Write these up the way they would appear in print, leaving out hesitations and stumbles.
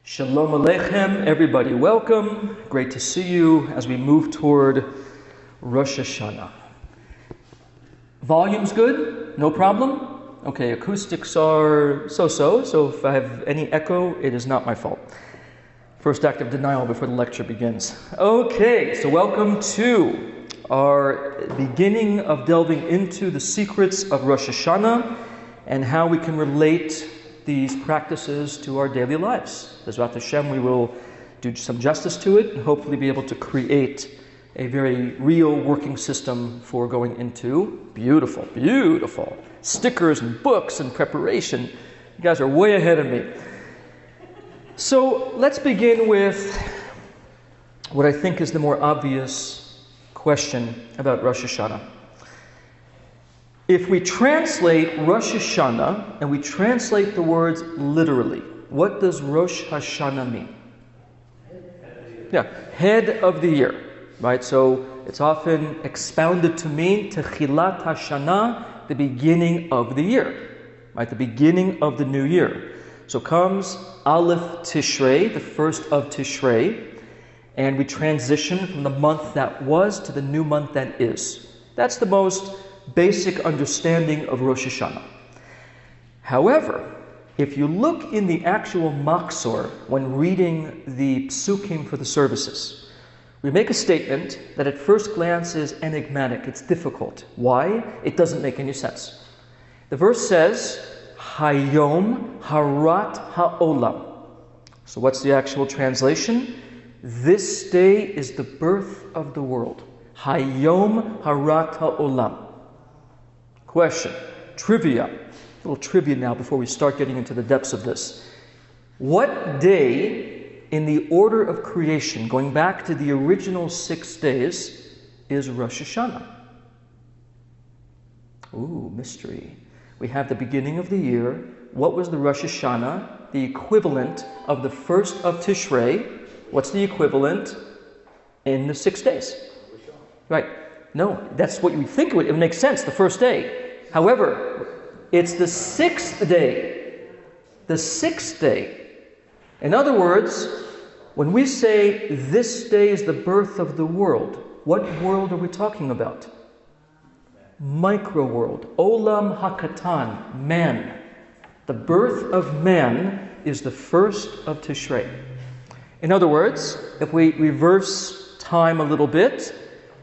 Shalom Aleichem, everybody welcome. Great to see you as we move toward Rosh Hashanah. Volume's good? No problem? Okay, acoustics are so if I have any echo, it is not my fault. First act of denial before the lecture begins. Okay, so welcome to our beginning of delving into the secrets of Rosh Hashanah and how we can relate these practices to our daily lives. Bezrat Hashem, we will do some justice to it and hopefully be able to create a very real working system for going into beautiful stickers and books and preparation. You guys are way ahead of me. So let's begin with what I think is the more obvious question about Rosh Hashanah. If we translate Rosh Hashanah and we translate the words literally, what does Rosh Hashanah mean? Head of the year, right? So it's often expounded to mean Techilat Hashanah, the beginning of the year, right? The beginning of the new year. So comes Aleph Tishrei, the first of Tishrei, and we transition from the month that was to the new month that is. That's the most basic understanding of Rosh Hashanah. However, if you look in the actual Machzor when reading the psukim for the services, we make a statement that at first glance is enigmatic, it's difficult. Why? It doesn't make any sense. The verse says, Hayom Harat Ha'olam. So what's the actual translation? This day is the birth of the world. Hayom Harat Ha'olam. Question, trivia, a little trivia now before we start getting into the depths of this. What day in the order of creation, going back to the original 6 days, is Rosh Hashanah? Ooh, mystery. We have the beginning of the year. What was the Rosh Hashanah? The equivalent of the first of Tishrei. What's the equivalent in the 6 days? Right. No, that's what you think it would. It would make sense, the first day. However, it's the 6th day. The 6th day. In other words, when we say this day is the birth of the world, what world are we talking about? Micro world. Olam Hakatan, man. The birth of man is the first of Tishrei. In other words, if we reverse time a little bit,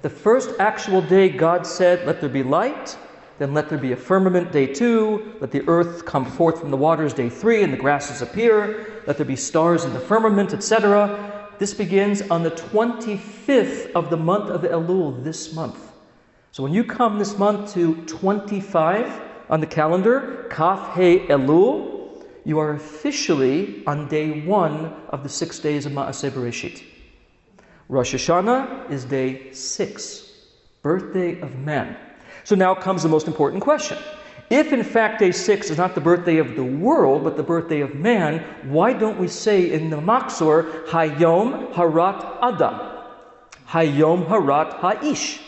the first actual day God said, let there be light, then let there be a firmament, day 2, let the earth come forth from the waters, day 3, and the grasses appear, let there be stars in the firmament, etc. This begins on the 25th of the month of Elul, this month. So when you come this month to 25 on the calendar, Kaf He Elul, you are officially on day 1 of the 6 days of Ma'aseh Bereshit. Rosh Hashanah is day 6, birthday of man. So now comes the most important question. If in fact day 6 is not the birthday of the world, but the birthday of man, why don't we say in the Machzor, Hayom Harat Adam, Hayom Harat Ha'ish?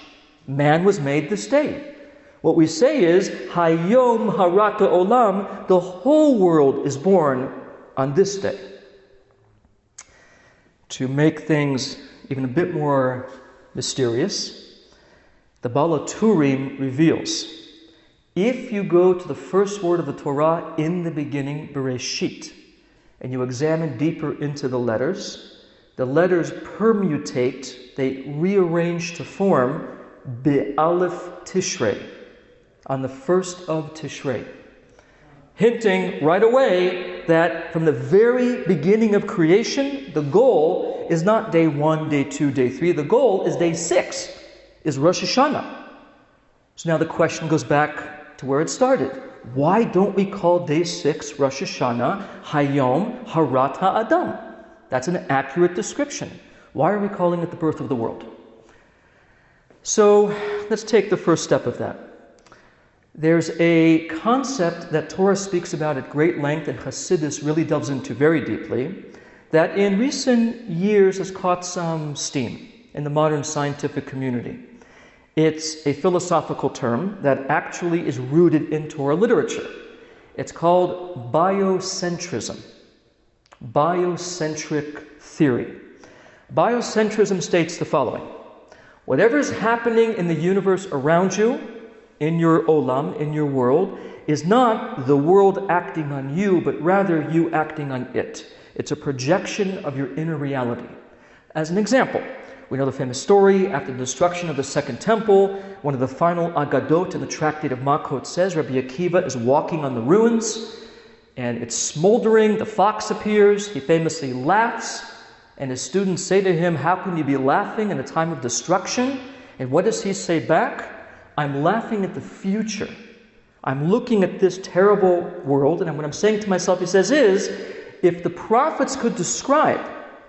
Man was made this day. What we say is, Hayom Harat Olam, the whole world is born on this day. To make things even a bit more mysterious, the Baal HaTurim reveals, if you go to the first word of the Torah in the beginning, Bereshit, and you examine deeper into the letters permutate, they rearrange to form Be'alef Tishrei, on the first of Tishrei, hinting right away that from the very beginning of creation, the goal is not day 1, day 2, day 3. The goal is day 6, is Rosh Hashanah. So now the question goes back to where it started. Why don't we call day 6 Rosh Hashanah Hayom Harat HaAdam? That's an accurate description. Why are we calling it the birth of the world? So let's take the first step of that. There's a concept that Torah speaks about at great length and Hasidus really delves into very deeply, that in recent years has caught some steam in the modern scientific community. It's a philosophical term that actually is rooted in Torah literature. It's called biocentrism. Biocentric theory. Biocentrism states the following. Whatever is happening in the universe around you, in your olam, in your world, is not the world acting on you, but rather you acting on it. It's a projection of your inner reality. As an example, we know the famous story, after the destruction of the Second Temple, one of the final Agadot in the Tractate of Makot says Rabbi Akiva is walking on the ruins, and it's smoldering, the fox appears, he famously laughs, and his students say to him, how can you be laughing in a time of destruction? And what does he say back? I'm laughing at the future. I'm looking at this terrible world, and what I'm saying to myself, he says, is, if the prophets could describe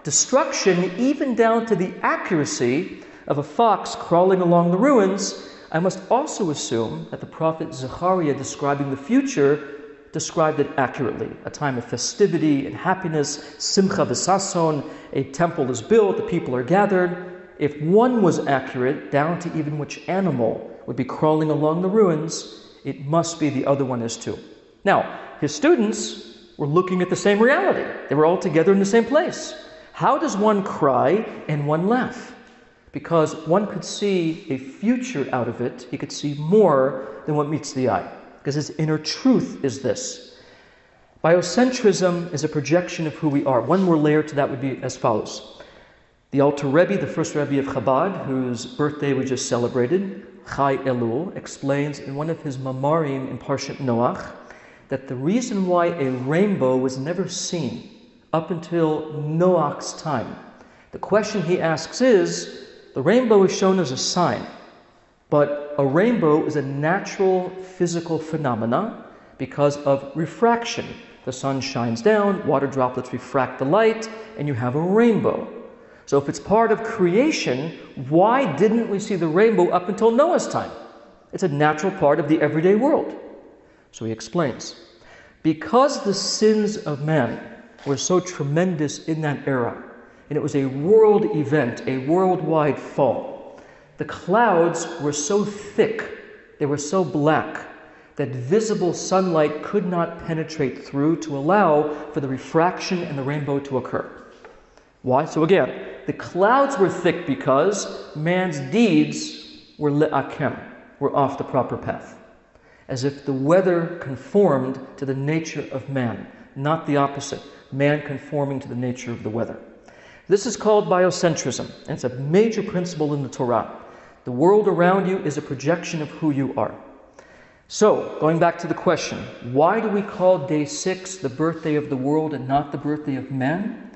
destruction even down to the accuracy of a fox crawling along the ruins, I must also assume that the prophet Zechariah describing the future described it accurately. A time of festivity and happiness, simcha v'sason, a temple is built, the people are gathered. If one was accurate, down to even which animal would be crawling along the ruins, it must be the other one is too. Now, his students were looking at the same reality. They were all together in the same place. How does one cry and one laugh? Because one could see a future out of it. He could see more than what meets the eye. Because his inner truth is this. Biocentrism is a projection of who we are. One more layer to that would be as follows. The Alter Rebbe, the first Rebbe of Chabad, whose birthday we just celebrated, Chai Elul, explains in one of his Mamarim in Parshat Noach that the reason why a rainbow was never seen up until Noach's time, the question he asks is, the rainbow is shown as a sign, but a rainbow is a natural physical phenomena because of refraction. The sun shines down, water droplets refract the light, and you have a rainbow. So if it's part of creation, why didn't we see the rainbow up until Noah's time? It's a natural part of the everyday world. So he explains, because the sins of man were so tremendous in that era, and it was a world event, a worldwide fall, the clouds were so thick, they were so black, that visible sunlight could not penetrate through to allow for the refraction and the rainbow to occur. Why? So again, the clouds were thick because man's deeds were le'akem, were off the proper path. As if the weather conformed to the nature of man, not the opposite, man conforming to the nature of the weather. This is called biocentrism, and it's a major principle in the Torah. The world around you is a projection of who you are. So, going back to the question, why do we call day 6 the birthday of the world and not the birthday of man?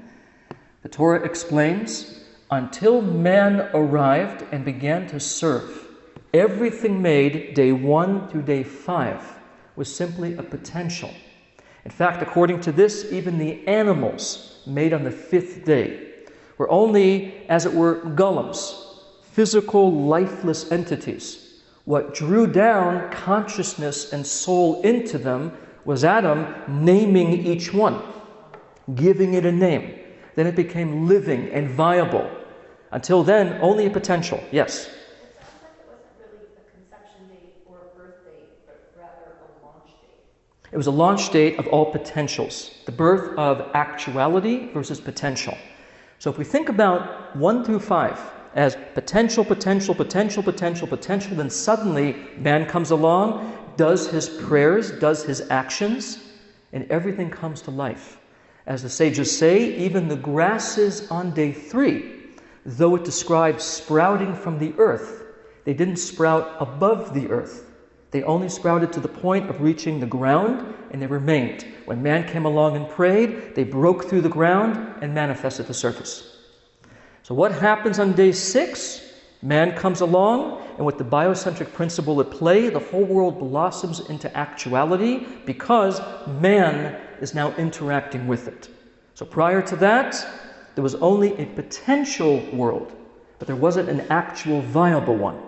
The Torah explains, until man arrived and began to serve, everything made day 1 through day 5 was simply a potential. In fact, according to this, even the animals made on the 5th day were only, as it were, golems, physical, lifeless entities. What drew down consciousness and soul into them was Adam naming each one, giving it a name. Then it became living and viable. Until then, only a potential. Yes? It wasn't really a conception date or a birth date, but rather a launch date. It was a launch date of all potentials. The birth of actuality versus potential. So if we think about 1 through 5 as potential, potential, potential, potential, potential, then suddenly man comes along, does his prayers, does his actions, and everything comes to life. As the sages say, even the grasses on day 3, though it describes sprouting from the earth, they didn't sprout above the earth. They only sprouted to the point of reaching the ground, and they remained. When man came along and prayed, they broke through the ground and manifested the surface. So what happens on day 6? Man comes along, and with the biocentric principle at play, the whole world blossoms into actuality because man is now interacting with it. So prior to that, there was only a potential world, but there wasn't an actual viable one.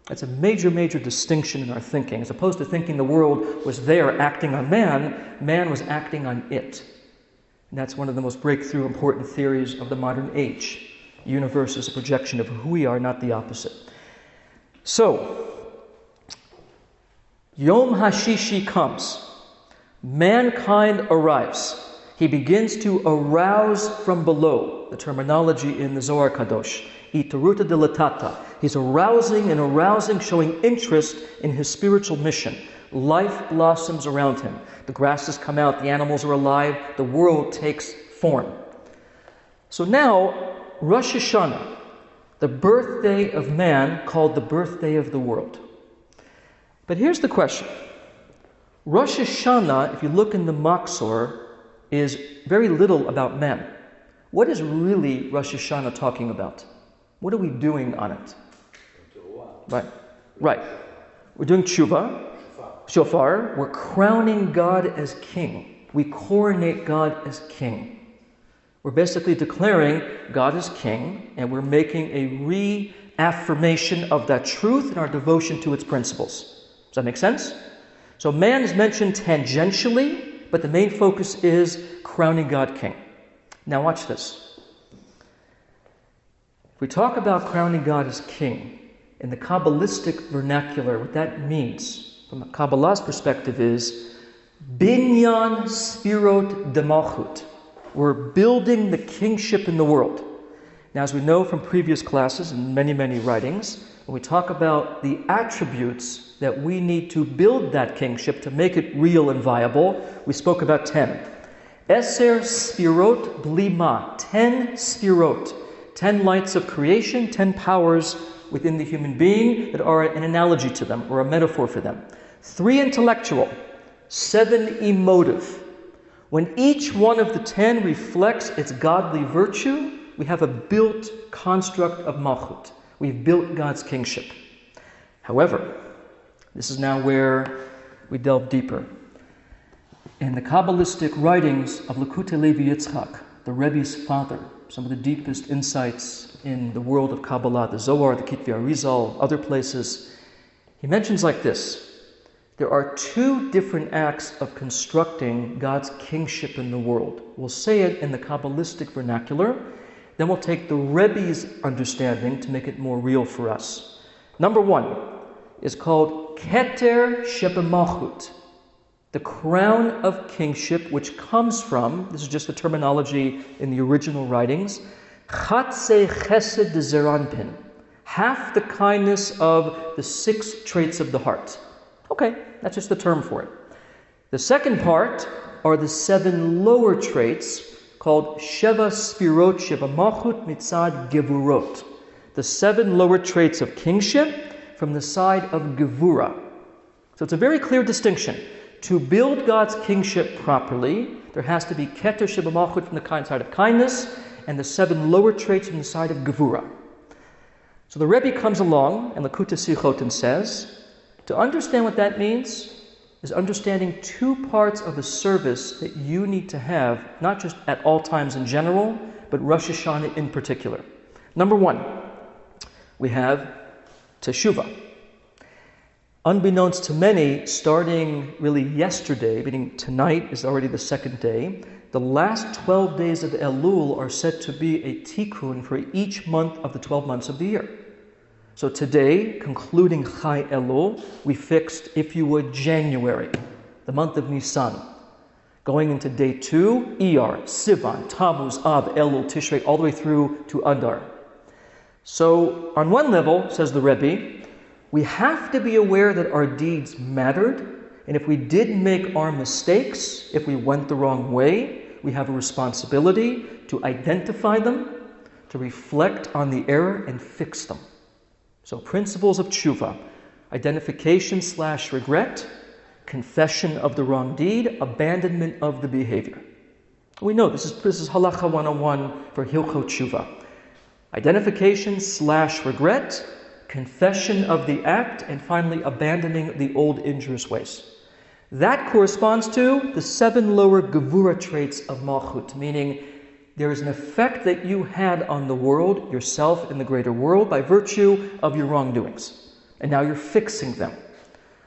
That's a major, major distinction in our thinking. As opposed to thinking the world was there acting on man, man was acting on it. And that's one of the most breakthrough important theories of the modern age. Universe is a projection of who we are, not the opposite. So, Yom HaShishi comes. Mankind arrives. He begins to arouse from below, the terminology in the Zohar Kadosh. Itaruta dilatata. He's arousing, showing interest in his spiritual mission. Life blossoms around him. The grasses come out, the animals are alive, the world takes form. So now, Rosh Hashanah, the birthday of man, called the birthday of the world. But here's the question. Rosh Hashanah, if you look in the Machzor, is very little about man. What is really Rosh Hashanah talking about? What are we doing on it? Right. We're doing tshuva, shofar. We're crowning God as king. We coronate God as king. We're basically declaring God is king, and we're making a reaffirmation of that truth in our devotion to its principles. Does that make sense? So man is mentioned tangentially, but the main focus is crowning God king. Now watch this. If we talk about crowning God as king, in the Kabbalistic vernacular, what that means, from a Kabbalah's perspective, is binyan sfirot de malchut. We're building the kingship in the world. Now, as we know from previous classes and many, many writings, when we talk about the attributes that we need to build that kingship to make it real and viable, we spoke about 10. Eser sfirot blima, 10 sfirot, 10 lights of creation, 10 powers within the human being that are an analogy to them or a metaphor for them. 3 intellectual, 7 emotive. When each one of the 10 reflects its godly virtue, we have a built construct of malchut. We've built God's kingship. However, this is now where we delve deeper. In the Kabbalistic writings of Likutei Levi Yitzchak, the Rebbe's father, some of the deepest insights in the world of Kabbalah, the Zohar, the Kitvei Arizal, other places, he mentions like this. There are 2 different acts of constructing God's kingship in the world. We'll say it in the Kabbalistic vernacular, then we'll take the Rebbe's understanding to make it more real for us. Number 1 is called Keter Shebemalchut, the crown of kingship, which comes from, this is just the terminology in the original writings, Chatzei Chesed de Zeranpin, half the kindness of the 6 traits of the heart. Okay, that's just the term for it. The second part are the 7 lower traits called Sheva Sfirot Sheva Malchut Mitzad Gevurot, the 7 lower traits of kingship from the side of Gevura. So it's a very clear distinction. To build God's kingship properly, there has to be Keter Sheva Malchut from the side of kindness and the 7 lower traits from the side of Gevura. So the Rebbe comes along and Likutei Sichot says, to understand what that means is understanding 2 parts of the service that you need to have, not just at all times in general, but Rosh Hashanah in particular. Number 1, we have Teshuvah. Unbeknownst to many, starting really yesterday, meaning tonight is already the 2nd day, the last 12 days of Elul are said to be a tikkun for each month of the 12 months of the year. So today, concluding Chai Elul, we fixed, if you would, January, the month of Nisan. Going into day 2, Iyar, Sivan, Tammuz, Av, Elul, Tishrei, all the way through to Adar. So on one level, says the Rebbe, we have to be aware that our deeds mattered, and if we did make our mistakes, if we went the wrong way, we have a responsibility to identify them, to reflect on the error and fix them. So principles of tshuva, identification/regret, confession of the wrong deed, abandonment of the behavior. We know this is halacha 101 for Hilchot Tshuva. Identification/regret, confession of the act, and finally abandoning the old injurious ways. That corresponds to the 7 lower Gevura traits of Malchut, meaning there is an effect that you had on the world, yourself in the greater world, by virtue of your wrongdoings. And now you're fixing them.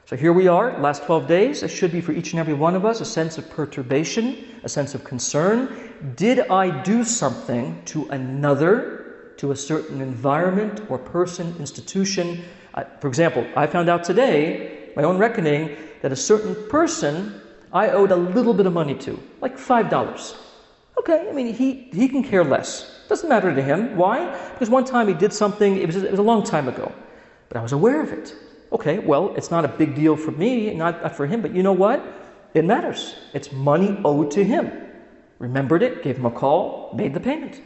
So here we are, last 12 days. It should be for each and every one of us a sense of perturbation, a sense of concern. Did I do something to another, to a certain environment or person, institution? For example, I found out today, my own reckoning, that a certain person I owed a little bit of money to, like $5. Okay, I mean, he can care less. Doesn't matter to him. Why? Because one time he did something, it was a long time ago, but I was aware of it. Okay, well, it's not a big deal for me, not for him, but you know what? It matters. It's money owed to him. Remembered it, gave him a call, made the payment.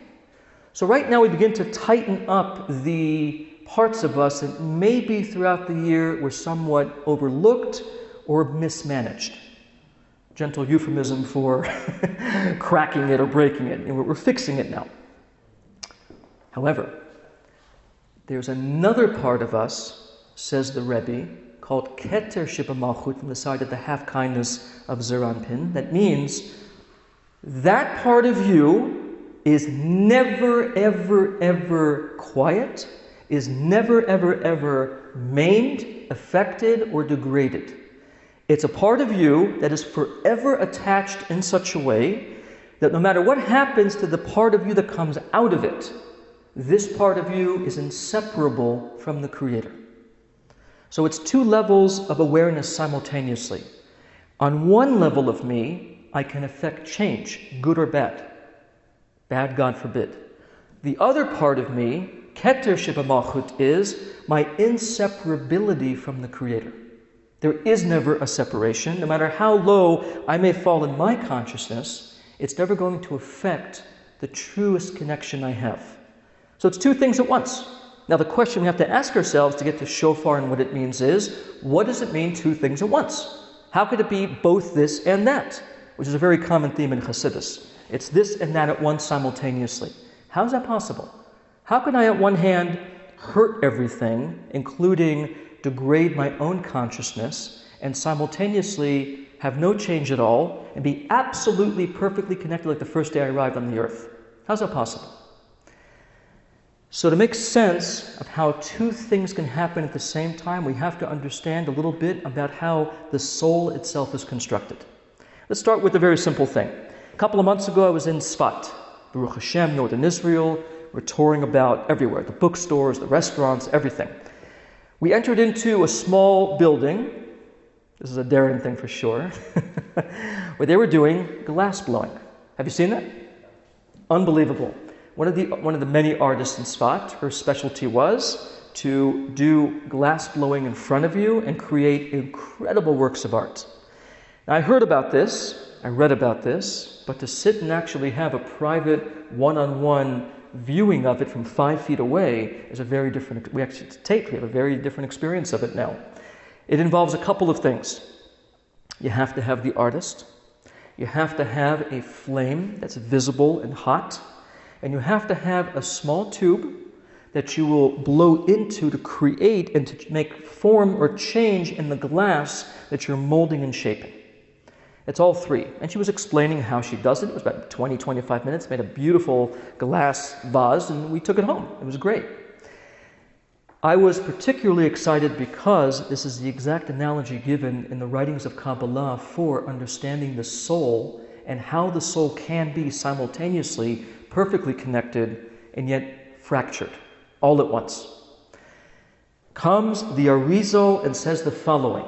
So right now we begin to tighten up the parts of us that maybe throughout the year were somewhat overlooked or mismanaged. Gentle euphemism for cracking it or breaking it. And we're fixing it now. However, there's another part of us, says the Rabbi, called Keter Sheba from the side of the half-kindness of Zeranpin. That means that part of you is never, ever, ever quiet, is never, ever, ever maimed, affected, or degraded. It's a part of you that is forever attached in such a way that no matter what happens to the part of you that comes out of it, this part of you is inseparable from the Creator. So it's two levels of awareness simultaneously. On one level of me, I can affect change, good or bad. Bad, God forbid. The other part of me, Keter Sheba Malchut, is my inseparability from the Creator. There is never a separation. No matter how low I may fall in my consciousness, it's never going to affect the truest connection I have. So it's two things at once. Now the question we have to ask ourselves to get to Shofar and what it means is, what does it mean two things at once? How could it be both this and that? Which is a very common theme in Hasidus. It's this and that at once simultaneously. How is that possible? How can I at one hand hurt everything, including degrade my own consciousness, and simultaneously have no change at all and be absolutely perfectly connected like the first day I arrived on the earth? How's that possible? So to make sense of how two things can happen at the same time, we have to understand a little bit about how the soul itself is constructed. Let's start with a very simple thing. A couple of months ago I was in Sfat, Baruch Hashem, northern Israel. We're touring about everywhere, the bookstores, the restaurants, everything. We entered into a small building, this is a daring thing for sure, where they were doing glass blowing. Have you seen that? Unbelievable. One of the many artists in Sfat, her specialty was to do glass blowing in front of you and create incredible works of art. Now, I heard about this, I read about this, but to sit and actually have a private one-on-one viewing of it from 5 feet away is a very different, we have a very different experience of it now. It involves a couple of things. You have to have the artist, you have to have a flame that's visible and hot, and you have to have a small tube that you will blow into to create and to make form or change in the glass that you're molding and shaping. It's all three. And she was explaining how she does it. It was about 20, 25 minutes, made a beautiful glass vase, and we took it home. It was great. I was particularly excited because this is the exact analogy given in the writings of Kabbalah for understanding the soul and how the soul can be simultaneously perfectly connected and yet fractured, all at once. Comes the Arizal and says the following,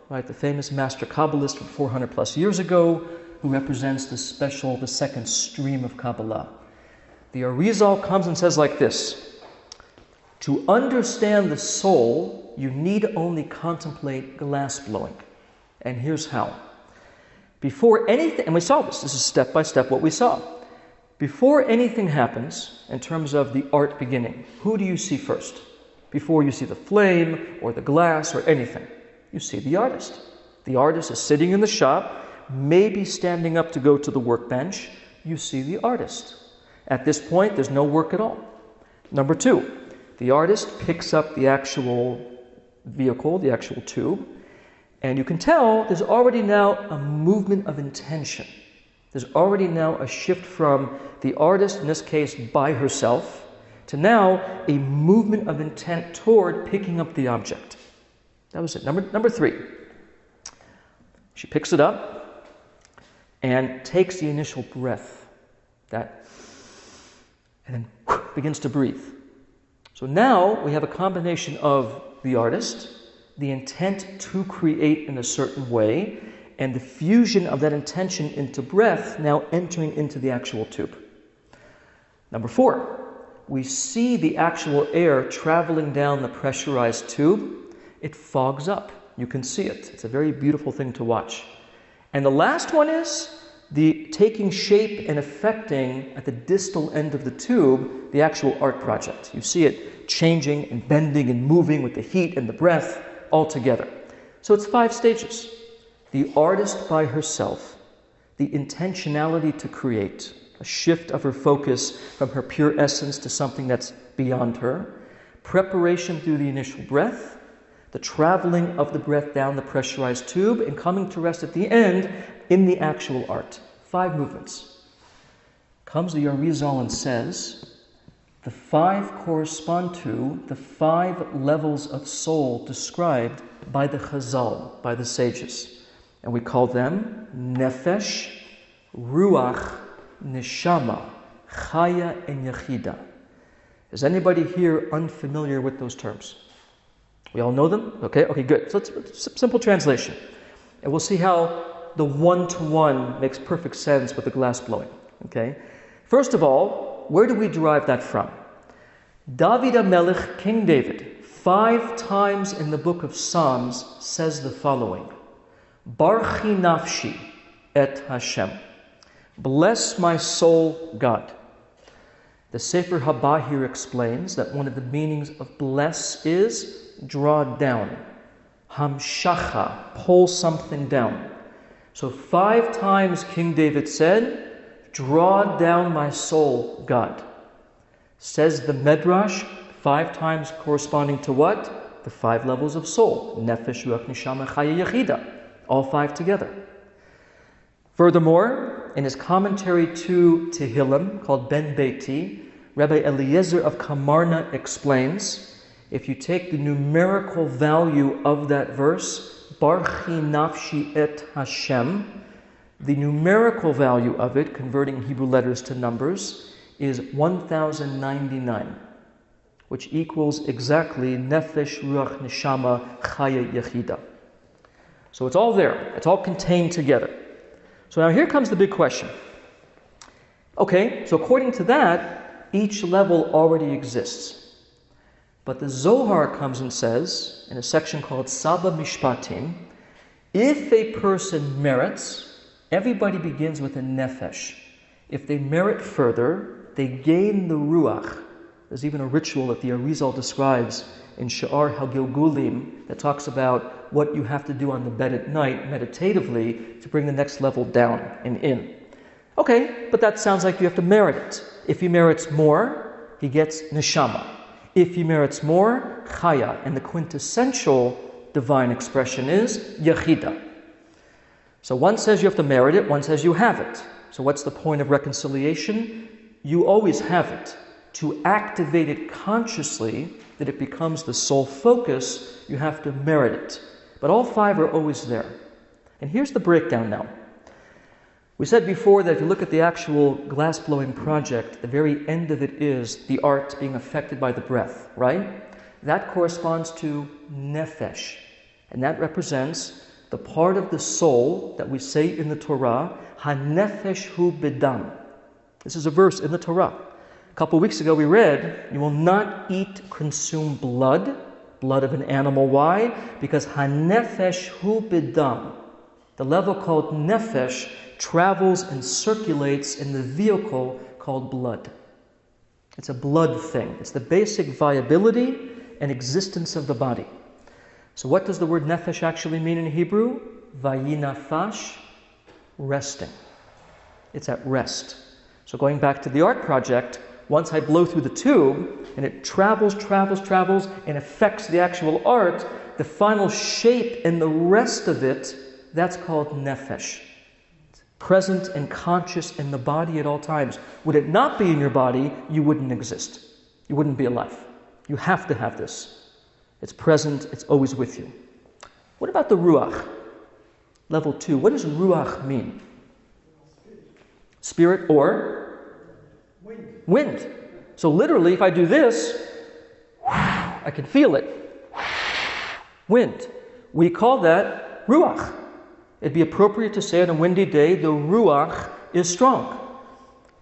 right? The famous master Kabbalist from 400 plus years ago, who represents the second stream of Kabbalah. The Arizal comes and says like this: to understand the soul, you need only contemplate glass blowing. And here's how. Before anything, and we saw this is step by step what we saw. Before anything happens, in terms of the art beginning, who do you see first? Before you see the flame or the glass or anything, you see the artist. The artist is sitting in the shop, maybe standing up to go to the workbench. You see the artist. At this point, there's no work at all. Number two, the artist picks up the actual vehicle, the actual tube, and you can tell there's already now a movement of intention. There's already now a shift from the artist, in this case by herself, to now a movement of intent toward picking up the object. That was it. Number three, she picks it up and takes the initial breath, and then begins to breathe. So now we have a combination of the artist, the intent to create in a certain way, and the fusion of that intention into breath now entering into the actual tube. Number 4, we see the actual air traveling down the pressurized tube. It fogs up. You can see it. It's a very beautiful thing to watch. And the last one is the taking shape and affecting at the distal end of the tube, the actual art project. You see it changing and bending and moving with the heat and the breath all together. So it's 5 stages. The artist by herself, the intentionality to create, a shift of her focus from her pure essence to something that's beyond her, preparation through the initial breath, the traveling of the breath down the pressurized tube, and coming to rest at the end in the actual art. 5 movements. Comes the Arizal and says, the 5 correspond to the 5 levels of soul described by the Chazal, by the sages. And we call them Nefesh, Ruach, Neshama, Chaya, and Yechida. Is anybody here unfamiliar with those terms? We all know them? Okay, good. So it's a simple translation. And we'll see how the one-to-one makes perfect sense with the glass blowing. Okay? First of all, where do we derive that from? David HaMelech, King David, 5 times in the book of Psalms says the following: Barchi nafshi et Hashem. Bless my soul, God. The Sefer HaBahir explains that one of the meanings of bless is draw down. Hamshacha, pull something down. So 5 times King David said, draw down my soul, God. Says the Medrash, 5 times corresponding to what? The 5 levels of soul. Nefesh, Ruach, Neshama, Chaya, Yechida. All 5 together. Furthermore, in his commentary to Tehillim, called Ben Beiti, Rabbi Eliezer of Kamarna explains, if you take the numerical value of that verse, Barchi nafshi et Hashem, the numerical value of it, converting Hebrew letters to numbers, is 1099, which equals exactly Nefesh, Ruach, Neshama, Chaya, Yechida. So it's all there. It's all contained together. So now here comes the big question. Okay, so according to that, each level already exists. But the Zohar comes and says, in a section called Saba Mishpatim, if a person merits, everybody begins with a nefesh. If they merit further, they gain the ruach. There's even a ritual that the Arizal describes in Sha'ar HaGilgulim that talks about what you have to do on the bed at night meditatively to bring the next level down and in. Okay, but that sounds like you have to merit it. If he merits more, he gets neshama. If he merits more, chaya. And the quintessential divine expression is yechida. So one says you have to merit it, one says you have it. So what's the point of reconciliation? You always have it. To activate it consciously, that it becomes the sole focus, you have to merit it. But all 5 are always there. And here's the breakdown now. We said before that if you look at the actual glass-blowing project, the very end of it is the art being affected by the breath, right? That corresponds to nefesh. And that represents the part of the soul that we say in the Torah, ha-nefesh hu b'dam. This is a verse in the Torah. A couple weeks ago we read, you will not consume blood of an animal. Why? Because ha-nefesh hu b'dam. The level called nefesh travels and circulates in the vehicle called blood. It's a blood thing. It's the basic viability and existence of the body. So what does the word nefesh actually mean in Hebrew? Vayinafash, resting. It's at rest. So going back to the art project, once I blow through the tube and it travels and affects the actual art, the final shape and the rest of it, that's called nefesh. It's present and conscious in the body at all times. Would it not be in your body, you wouldn't exist. You wouldn't be alive. You have to have this. It's present, it's always with you. What about the ruach? Level 2. What does ruach mean? Spirit or? Wind. So literally, if I do this, I can feel it. Wind. We call that ruach. It'd be appropriate to say on a windy day, the ruach is strong.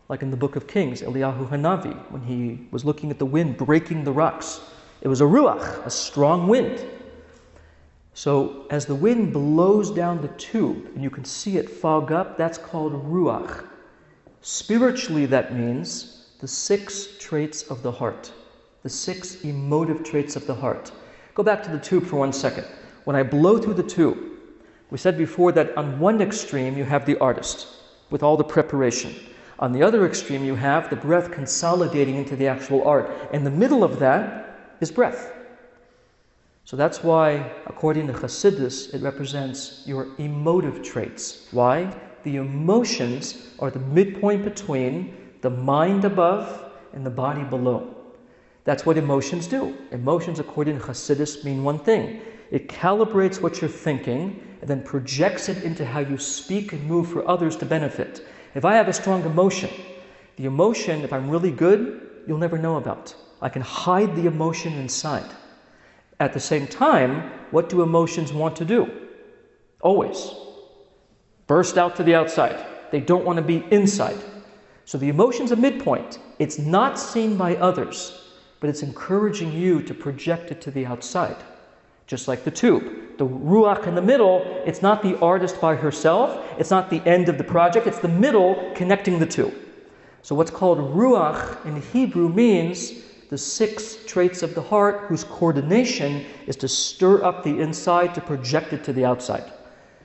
Like in the book of Kings, Eliyahu Hanavi, when he was looking at the wind breaking the rocks. It was a ruach, a strong wind. So as the wind blows down the tube, and you can see it fog up, that's called ruach. Spiritually, that means the 6 traits of the heart, the 6 emotive traits of the heart. Go back to the tube for 1 second. When I blow through the tube, we said before that on one extreme you have the artist with all the preparation. On the other extreme you have the breath consolidating into the actual art. In the middle of that is breath. So that's why, according to Hasidus, it represents your emotive traits. Why? The emotions are the midpoint between the mind above and the body below. That's what emotions do. Emotions, according to Hasidus, mean one thing. It calibrates what you're thinking and then projects it into how you speak and move for others to benefit. If I have a strong emotion, the emotion, if I'm really good, you'll never know about. I can hide the emotion inside. At the same time, what do emotions want to do? Always burst out to the outside. They don't want to be inside. So the emotion's a midpoint. It's not seen by others, but it's encouraging you to project it to the outside. Just like the tube. The ruach in the middle, it's not the artist by herself, it's not the end of the project, it's the middle connecting the two. So what's called ruach in Hebrew means the 6 traits of the heart whose coordination is to stir up the inside to project it to the outside.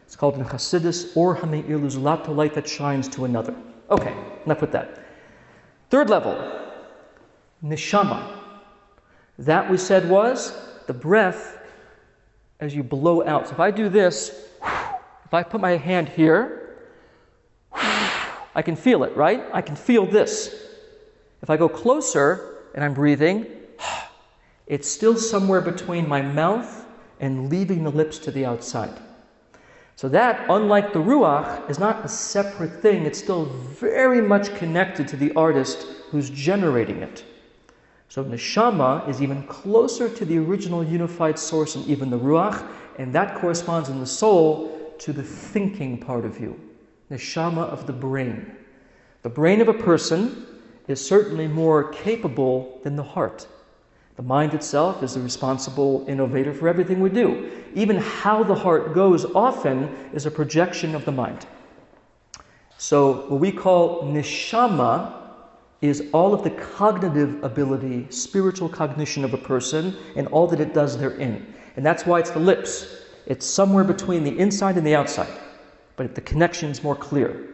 It's called in Hasidus, or hameir luzulato, light that shines to another. Okay, enough with that. 3rd level, neshama. That we said was the breath as you blow out. So if I do this, if I put my hand here, I can feel it, right? I can feel this. If I go closer and I'm breathing, it's still somewhere between my mouth and leaving the lips to the outside. So that, unlike the ruach, is not a separate thing. It's still very much connected to the artist who's generating it. So neshama is even closer to the original unified source than even the ruach, and that corresponds in the soul to the thinking part of you. Neshama of the brain. The brain of a person is certainly more capable than the heart. The mind itself is the responsible innovator for everything we do. Even how the heart goes often is a projection of the mind. So what we call neshama is all of the cognitive ability, spiritual cognition of a person, and all that it does therein. And that's why it's the lips. It's somewhere between the inside and the outside, but the connection is more clear.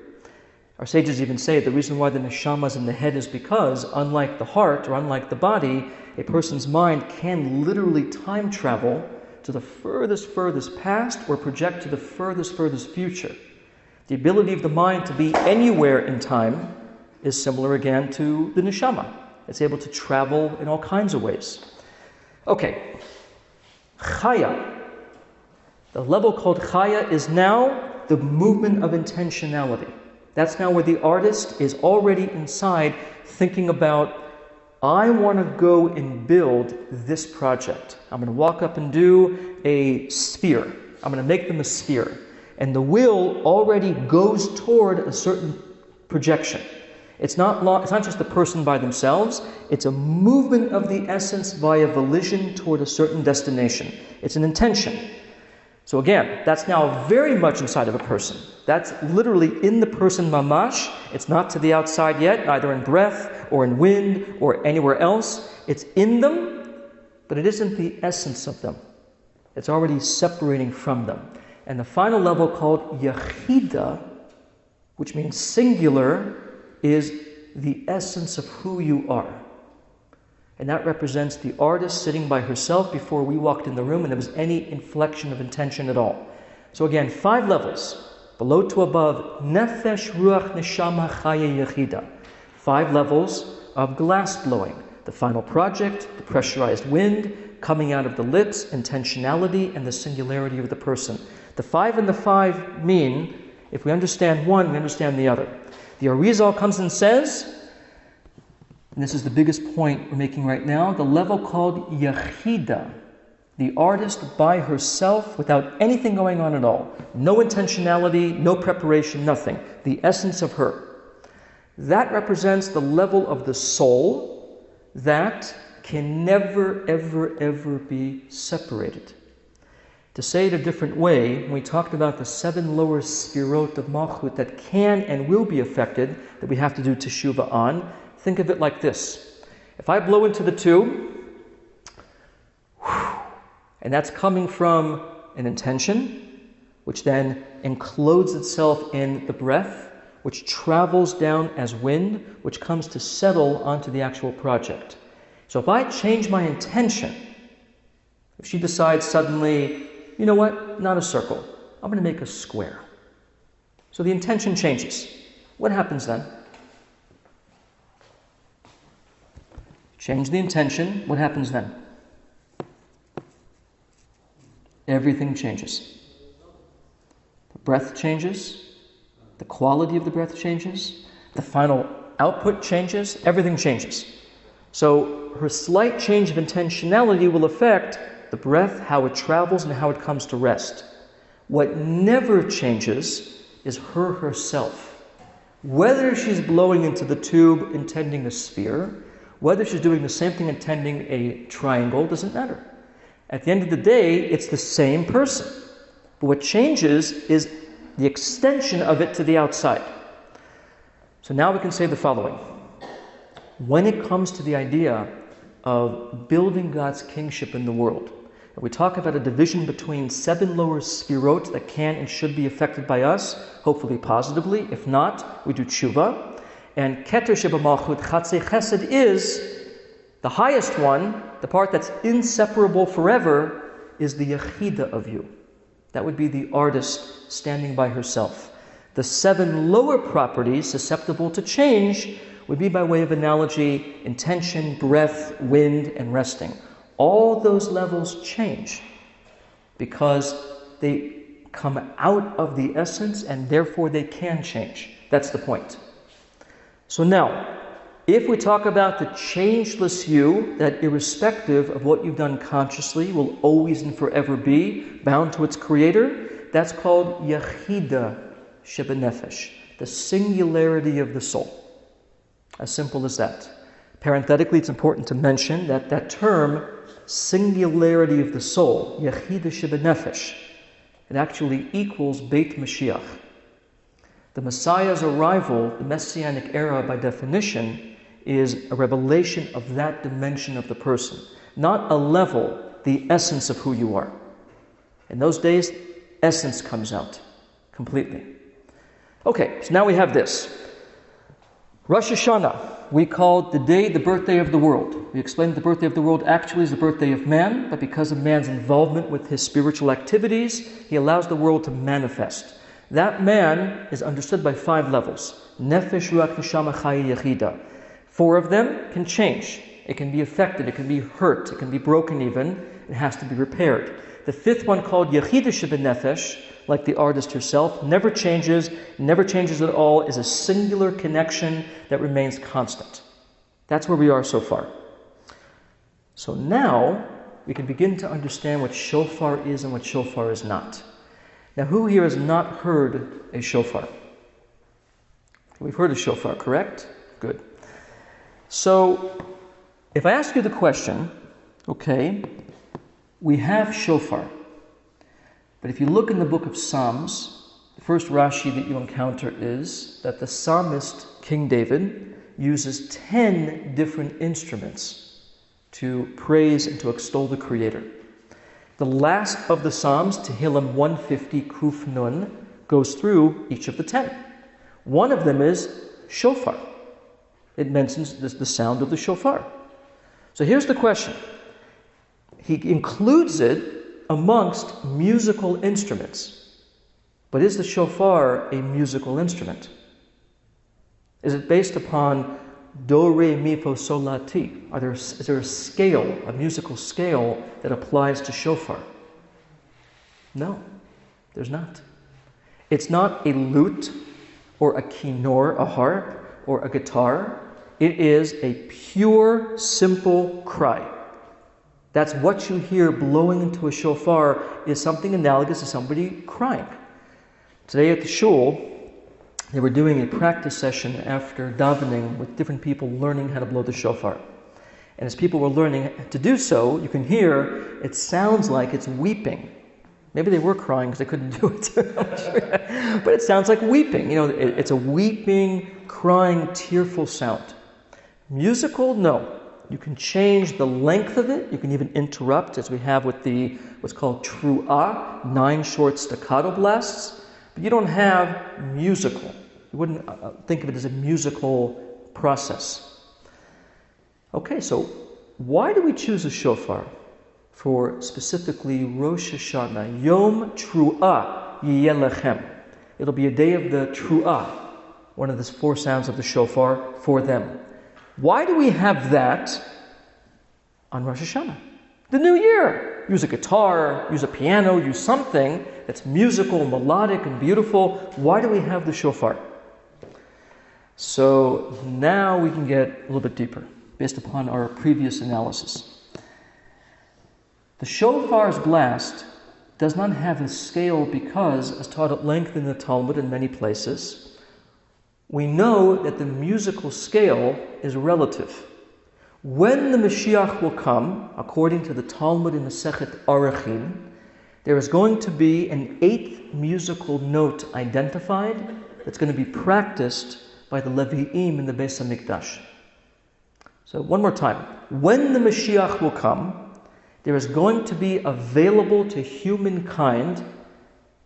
Our sages even say the reason why the neshama is in the head is because, unlike the heart or unlike the body, a person's mind can literally time travel to the furthest past or project to the furthest future. The ability of the mind to be anywhere in time is similar again to the neshama. It's able to travel in all kinds of ways. Okay, chaya. The level called chaya is now the movement of intentionality. That's now where the artist is already inside thinking about, I want to go and build this project. I'm going to walk up and do a sphere. I'm going to make them a sphere. And the will already goes toward a certain projection. It's not just the person by themselves. It's a movement of the essence via volition toward a certain destination. It's an intention. So again, that's now very much inside of a person. That's literally in the person mamash. It's not to the outside yet, neither in breath or in wind or anywhere else. It's in them, but it isn't the essence of them. It's already separating from them. And the final level called yachida, which means singular, is the essence of who you are. And that represents the artist sitting by herself before we walked in the room and there was any inflection of intention at all. So again, 5 levels. Below to above, nefesh, ruach, neshama, chaya, yachida. 5 levels of glass blowing. The final project, the pressurized wind, coming out of the lips, intentionality, and the singularity of the person. The 5 and the 5 mean, if we understand one, we understand the other. The Arizal comes and says, and this is the biggest point we're making right now, the level called yachida The artist by herself, without anything going on at all. No intentionality, no preparation, nothing. The essence of her. That represents the level of the soul that can never, ever, ever be separated. To say it a different way, when we talked about the 7 lower sfirot of Malchut that can and will be affected, that we have to do teshuvah on, think of it like this. If I blow into the tube, and that's coming from an intention, which then encloses itself in the breath, which travels down as wind, which comes to settle onto the actual project. So if I change my intention, if she decides suddenly, you know what, not a circle, I'm going to make a square. So the intention changes. What happens then? Change the intention, what happens then? Everything changes. The breath changes, the quality of the breath changes, the final output changes, everything changes. So her slight change of intentionality will affect the breath, how it travels, and how it comes to rest. What never changes is her herself. Whether she's blowing into the tube intending a sphere, whether she's doing the same thing intending a triangle, doesn't matter. At the end of the day, it's the same person. But what changes is the extension of it to the outside. So now we can say the following. When it comes to the idea of building God's kingship in the world, we talk about a division between 7 lower sfirot that can and should be affected by us, hopefully positively. If not, we do tshuva. And Keter Sheba Malchut, Chatzei Chesed, is the highest one, the part that's inseparable forever, is the Yechida of you. That would be the artist standing by herself. The 7 lower properties susceptible to change would be, by way of analogy, intention, breath, wind, and resting. All those levels change because they come out of the essence and therefore they can change. That's the point. So now, if we talk about the changeless you, that irrespective of what you've done consciously will always and forever be bound to its creator, that's called Yechida Shebenefesh, the singularity of the soul. As simple as that. Parenthetically, it's important to mention that that term, singularity of the soul, Yechida Shebenefesh, it actually equals Beit Mashiach. The Messiah's arrival, the Messianic era by definition, is a revelation of that dimension of the person, not a level, the essence of who you are. In those days, essence comes out completely. Okay, so now we have this. Rosh Hashanah, we called the day the birthday of the world. We explained the birthday of the world actually is the birthday of man, but because of man's involvement with his spiritual activities, he allows the world to manifest. That man is understood by 5 levels. Nefesh, Ruach, Neshama, Chaya, Yechida. 4 of them can change. It can be affected, it can be hurt, it can be broken even. It has to be repaired. The 5th one, called Yechida Shebenefesh, like the artist herself, never changes at all, is a singular connection that remains constant. That's where we are so far. So now, we can begin to understand what shofar is and what shofar is not. Now, who here has not heard a shofar? We've heard a shofar, correct? Good. So, if I ask you the question, okay, we have shofar. But if you look in the book of Psalms, the first Rashi that you encounter is that the psalmist, King David, uses 10 different instruments to praise and to extol the Creator. The last of the Psalms, Tehillim 150 Kuf Nun, goes through each of the 10. One of them is shofar. It mentions the sound of the shofar. So here's the question. He includes it amongst musical instruments. But is the shofar a musical instrument? Is it based upon do, re, mi, fa, sol, la, ti? Is there a scale, a musical scale that applies to shofar? No, there's not. It's not a lute or a kinnor, a harp, or a guitar. It is a pure, simple cry. That's what you hear blowing into a shofar is something analogous to somebody crying. Today at the shul, they were doing a practice session after davening with different people learning how to blow the shofar. And as people were learning to do so, you can hear it sounds like it's weeping. Maybe they were crying because they couldn't do it. But it sounds like weeping. It's a weeping, crying, tearful sound. Musical, no. You can change the length of it. You can even interrupt, as we have with what's called tru'ah, 9 short staccato blasts. But you don't have musical. You wouldn't think of it as a musical process. Okay, so why do we choose a shofar for specifically Rosh Hashanah? Yom Tru'ah Yiyeh Lechem. It'll be a day of the Tru'ah, one of the 4 sounds of the shofar for them. Why do we have that on Rosh Hashanah? The new year. Use a guitar, use a piano, use something that's musical, melodic, and beautiful. Why do we have the shofar? So now we can get a little bit deeper based upon our previous analysis. The shofar's blast does not have a scale because, as taught at length in the Talmud in many places, we know that the musical scale is relative. When the Mashiach will come, according to the Talmud in the Sechet Arachin, there is going to be an 8th musical note identified that's going to be practiced by the Levi'im in the Beis HaMikdash. So one more time. When the Mashiach will come, there is going to be available to humankind,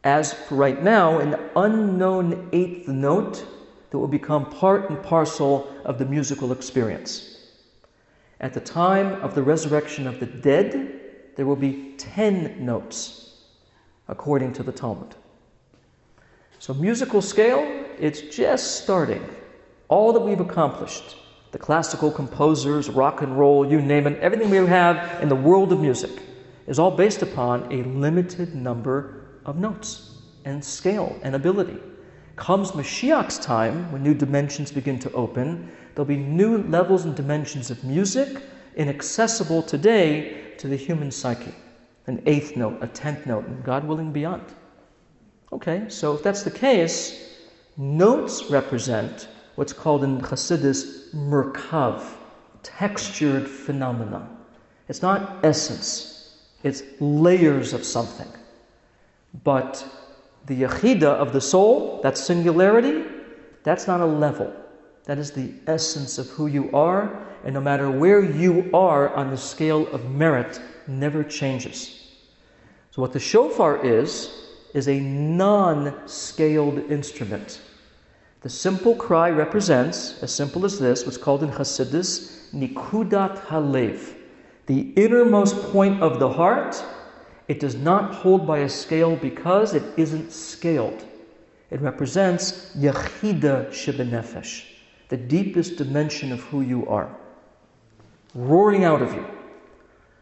as for right now, an unknown 8th note that will become part and parcel of the musical experience. At the time of the resurrection of the dead, there will be 10 notes, according to the Talmud. So musical scale, it's just starting. All that we've accomplished, the classical composers, rock and roll, you name it, everything we have in the world of music is all based upon a limited number of notes and scale and ability. Comes Mashiach's time, when new dimensions begin to open, there'll be new levels and dimensions of music inaccessible today to the human psyche. An 8th note, a 10th note, and God willing beyond. Okay, so if that's the case, notes represent what's called in Chassidus merkav, textured phenomena. It's not essence, it's layers of something. But the yechida of the soul, that singularity, that's not a level. That is the essence of who you are, and no matter where you are on the scale of merit, never changes. So what the shofar is a non-scaled instrument. The simple cry represents, as simple as this, what's called in Chassidus, nikudat halev, the innermost point of the heart. It does not hold by a scale because it isn't scaled. It represents yachida shebenefesh, the deepest dimension of who you are, roaring out of you.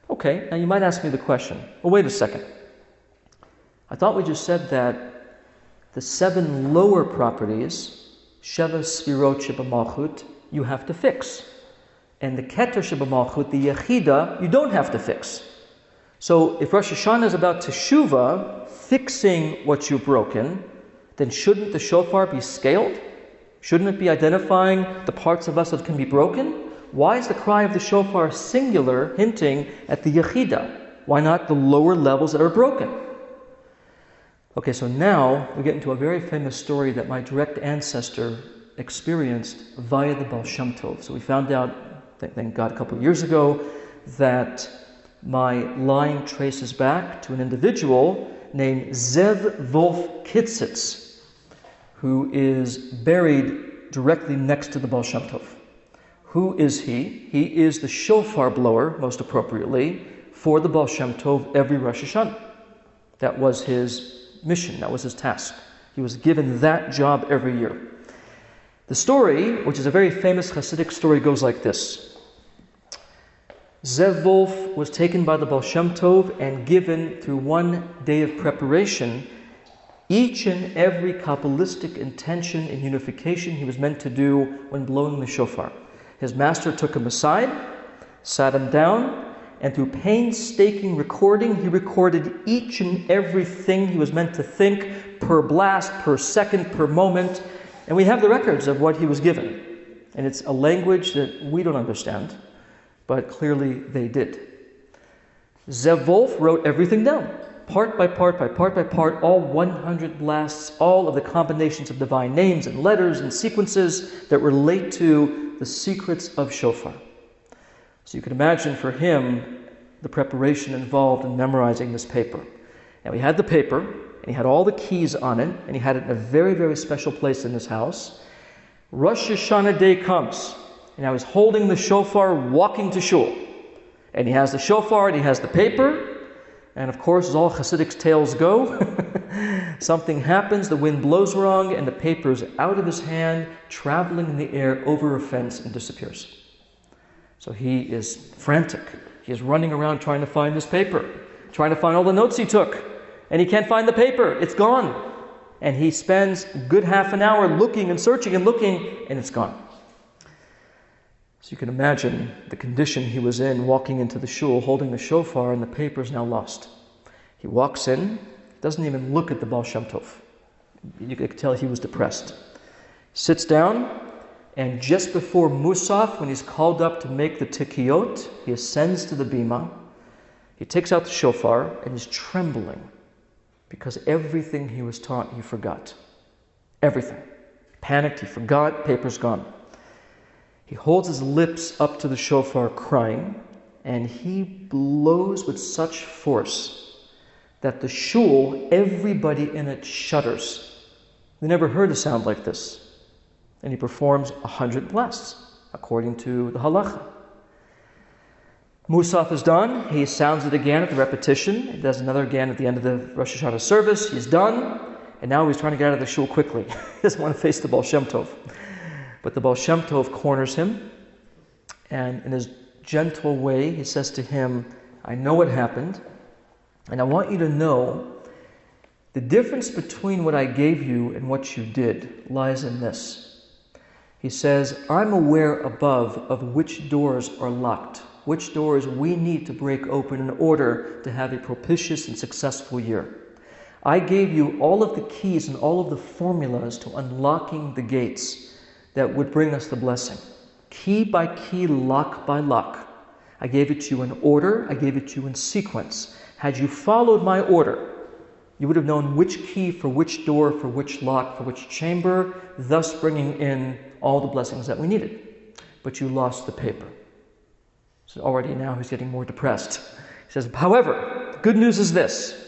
Okay, now you might ask me the question, well, wait a second. I thought we just said that the 7 lower properties, Sheva Sfirot Shebamalchut, you have to fix. And the Keter Shebamalchut, the Yechida, you don't have to fix. So if Rosh Hashanah is about Teshuvah, fixing what you've broken, then shouldn't the shofar be scaled? Shouldn't it be identifying the parts of us that can be broken? Why is the cry of the shofar singular, hinting at the Yechida? Why not the lower levels that are broken? Okay, so now we get into a very famous story that my direct ancestor experienced via the Baal Shem Tov. So we found out, thank God, a couple of years ago, that my line traces back to an individual named Zev Wolf Kitzitz, who is buried directly next to the Baal Shem Tov. Who is he? He is the shofar blower, most appropriately, for the Baal Shem Tov every Rosh Hashanah. That was his mission, that was his task. He was given that job every year. The story, which is a very famous Hasidic story, goes like this. Zev Wolf was taken by the Baal Shem Tov and given, through one day of preparation, each and every Kabbalistic intention and unification he was meant to do when blowing the shofar. His master took him aside, sat him down, and through painstaking recording, he recorded each and everything he was meant to think per blast, per second, per moment. And we have the records of what he was given. And it's a language that we don't understand, but clearly they did. Zev Wolf wrote everything down, part by part, all 100 blasts, all of the combinations of divine names and letters and sequences that relate to the secrets of Shofar. So you can imagine for him the preparation involved in memorizing this paper. Now he had the paper, and he had all the keys on it, and he had it in a very, very special place in his house. Rosh Hashanna day comes, and now he's holding the shofar, walking to shul. And he has the shofar, and he has the paper, and of course, as all Hasidic tales go, something happens, the wind blows wrong, and the paper is out of his hand, traveling in the air over a fence, and disappears. So he is frantic. He is running around trying to find this paper, trying to find all the notes he took, and he can't find the paper. It's gone. And he spends a good half an hour looking and searching and looking, and it's gone. So you can imagine the condition he was in walking into the shul, holding the shofar, and the paper is now lost. He walks in, doesn't even look at the Baal Shem Tov. You could tell he was depressed. Sits down, and just before Musaf, when he's called up to make the tikiyot, he ascends to the bima. He takes out the shofar, and he's trembling because everything he was taught, he forgot. Everything. Panicked, he forgot, paper's gone. He holds his lips up to the shofar crying, and he blows with such force that the shul, everybody in it shudders. They never heard a sound like this. And he performs 100 blasts, according to the halacha. Musaf is done. He sounds it again at the repetition. He does another again at the end of the Rosh Hashanah service. He's done. And now he's trying to get out of the shul quickly. He doesn't want to face the Baal Shem Tov. But the Baal Shem Tov corners him. And in his gentle way, he says to him, I know what happened. And I want you to know the difference between what I gave you and what you did lies in this. He says, I'm aware above of which doors are locked, which doors we need to break open in order to have a propitious and successful year. I gave you all of the keys and all of the formulas to unlocking the gates that would bring us the blessing. Key by key, lock by lock. I gave it to you in order, I gave it to you in sequence. Had you followed my order, you would have known which key for which door, for which lock, for which chamber, thus bringing in all the blessings that we needed. But you lost the paper. So already now he's getting more depressed. He says, however, good news is this.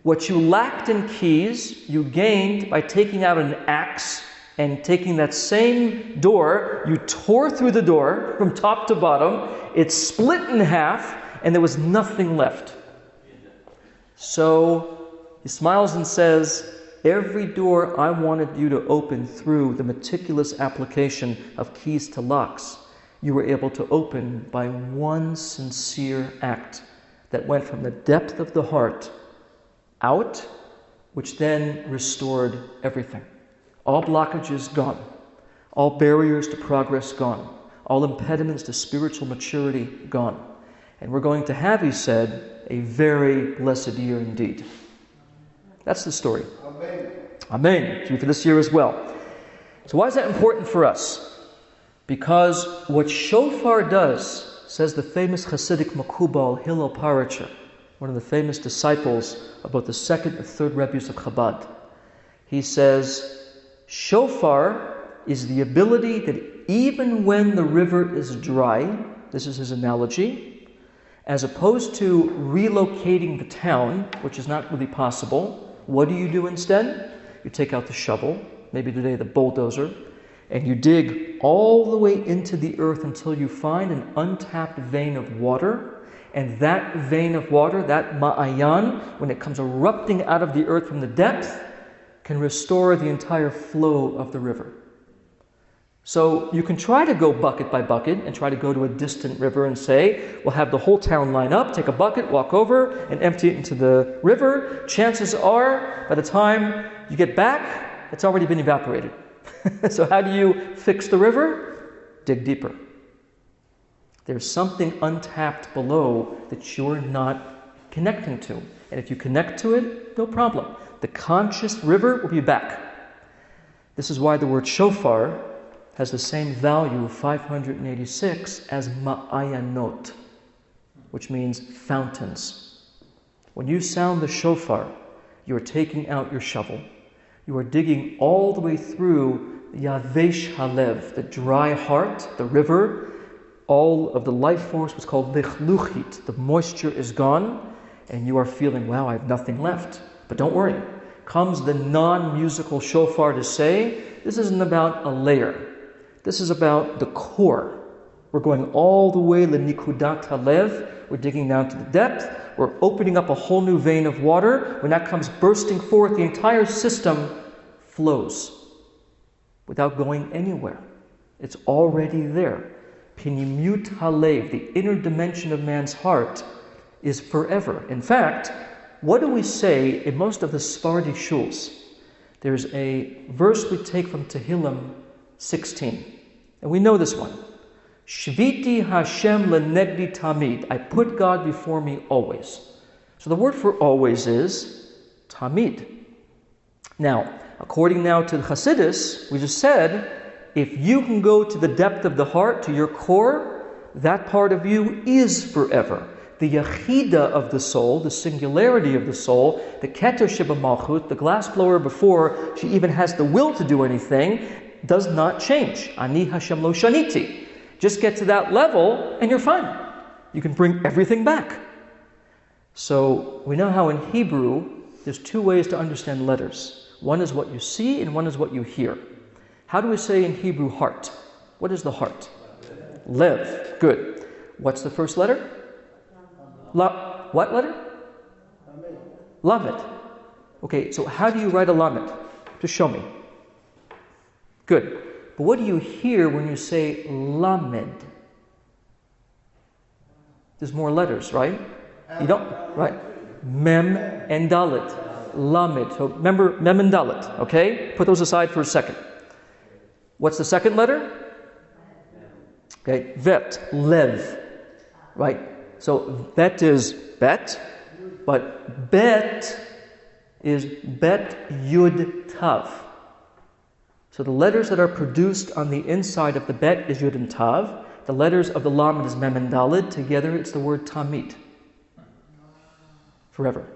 What you lacked in keys, you gained by taking out an axe and taking that same door, you tore through the door from top to bottom, it split in half, and there was nothing left. So he smiles and says, every door I wanted you to open through the meticulous application of keys to locks, you were able to open by one sincere act that went from the depth of the heart out, which then restored everything. All blockages gone. All barriers to progress gone. All impediments to spiritual maturity gone. And we're going to have, he said, a very blessed year indeed. That's the story. Amen. Amen. For this year as well. So why is that important for us? Because what shofar does, says the famous Hasidic Makubal Hillel Paritcher, one of the famous disciples of both the second and third Rebbes of Chabad. He says, shofar is the ability that even when the river is dry, this is his analogy, as opposed to relocating the town, which is not really possible, what do you do instead? You take out the shovel, maybe today the bulldozer, and you dig all the way into the earth until you find an untapped vein of water. And that vein of water, that ma'ayan, when it comes erupting out of the earth from the depth, can restore the entire flow of the river. So you can try to go bucket by bucket and try to go to a distant river and say, we'll have the whole town line up, take a bucket, walk over, and empty it into the river. Chances are, by the time you get back, it's already been evaporated. So how do you fix the river? Dig deeper. There's something untapped below that you're not connecting to. And if you connect to it, no problem. The conscious river will be back. This is why the word shofar has the same value, 586, as ma'ayanot, which means fountains. When you sound the shofar, you are taking out your shovel. You are digging all the way through Yavesh Halev, the dry heart, the river. All of the life force was called lichluchit. The moisture is gone, and you are feeling, wow, I have nothing left. But don't worry. Comes the non-musical shofar to say, this isn't about a layer. This is about the core. We're going all the way lenikudat halev. We're digging down to the depth. We're opening up a whole new vein of water. When that comes bursting forth, the entire system flows without going anywhere. It's already there. Pinimut halev, the inner dimension of man's heart, is forever. In fact, what do we say in most of the Sephardi shuls? There's a verse we take from Tehillim 16. And we know this one. Shviti Hashem lenegdi tamid. I put God before me always. So the word for always is tamid. Now, according now to the Hasidus, we just said, if you can go to the depth of the heart, to your core, that part of you is forever. The yachida of the soul, the singularity of the soul, the keter shebamalchut, the glassblower before she even has the will to do anything, does not change. Ani Hashem lo shaniti. Just get to that level and you're fine. You can bring everything back. So we know how in Hebrew there's two ways to understand letters. One is what you see and one is what you hear. How do we say in Hebrew heart? What is the heart? Lev. Good. What's the first letter? What letter? Lamed. Okay, so how do you write a lamed? Just show me. Good. But what do you hear when you say lamed? There's more letters, right? You don't, right? Mem and dalet. Lamed. So remember mem and dalet, okay? Put those aside for a second. What's the second letter? Okay, vet, lev, right? So bet is bet, but bet is bet yud tav. So the letters that are produced on the inside of the bet is yud and tav. The letters of the lamed is mem and dalid. Together it's the word tamid. Forever.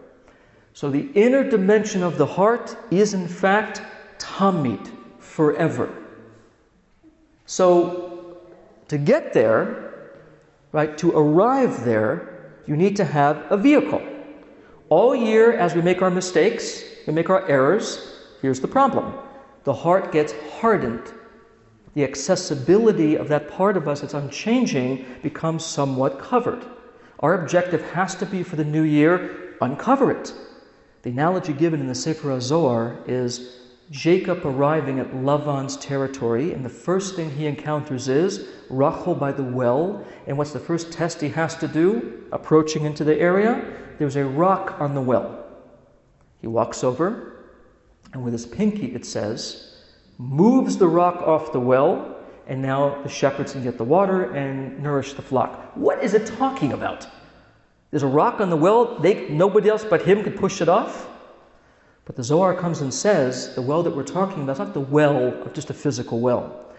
So the inner dimension of the heart is in fact tamid, forever. So to get there, right, to arrive there, you need to have a vehicle. All year, as we make our mistakes, we make our errors, here's the problem. The heart gets hardened. The accessibility of that part of us that's unchanging becomes somewhat covered. Our objective has to be for the new year, uncover it. The analogy given in the Sefer HaZohar is Jacob arriving at Lavan's territory, and the first thing he encounters is Rachel by the well. And what's the first test he has to do? Approaching into the area, there's a rock on the well. He walks over, and with his pinky, it says, moves the rock off the well, and now the shepherds can get the water and nourish the flock. What is it talking about? There's a rock on the well, nobody else but him could push it off? But the Zohar comes and says, the well that we're talking about is not the well of just a physical well.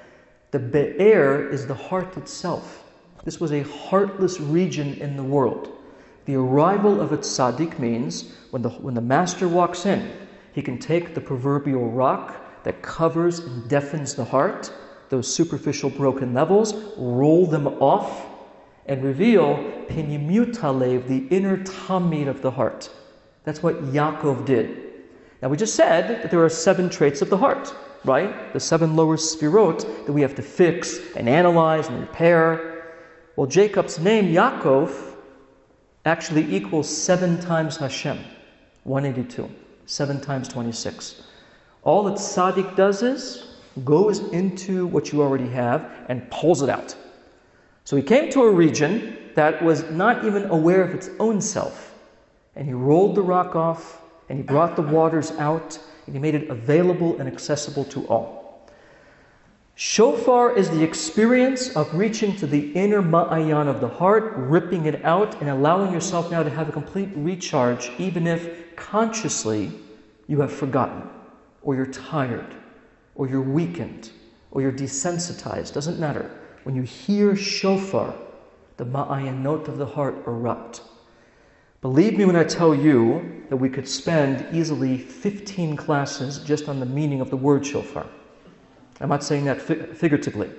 The Be'er is the heart itself. This was a heartless region in the world. The arrival of a tzaddik means when the master walks in, he can take the proverbial rock that covers and deafens the heart, those superficial broken levels, roll them off, and reveal Pinimut Halev, the inner tamid of the heart. That's what Yaakov did. Now we just said that there are 7 traits of the heart, right? The 7 lower sfirot that we have to fix and analyze and repair. Well, Jacob's name, Yaakov, actually equals 7 times Hashem, 182, 7 times 26. All that tzaddik does is goes into what you already have and pulls it out. So he came to a region that was not even aware of its own self, and he rolled the rock off, and he brought the waters out, and he made it available and accessible to all. Shofar is the experience of reaching to the inner ma'ayan of the heart, ripping it out, and allowing yourself now to have a complete recharge, even if consciously you have forgotten, or you're tired, or you're weakened, or you're desensitized. Doesn't matter. When you hear shofar, the ma'ayan note of the heart erupt. Believe me when I tell you that we could spend easily 15 classes just on the meaning of the word shofar. I'm not saying that figuratively.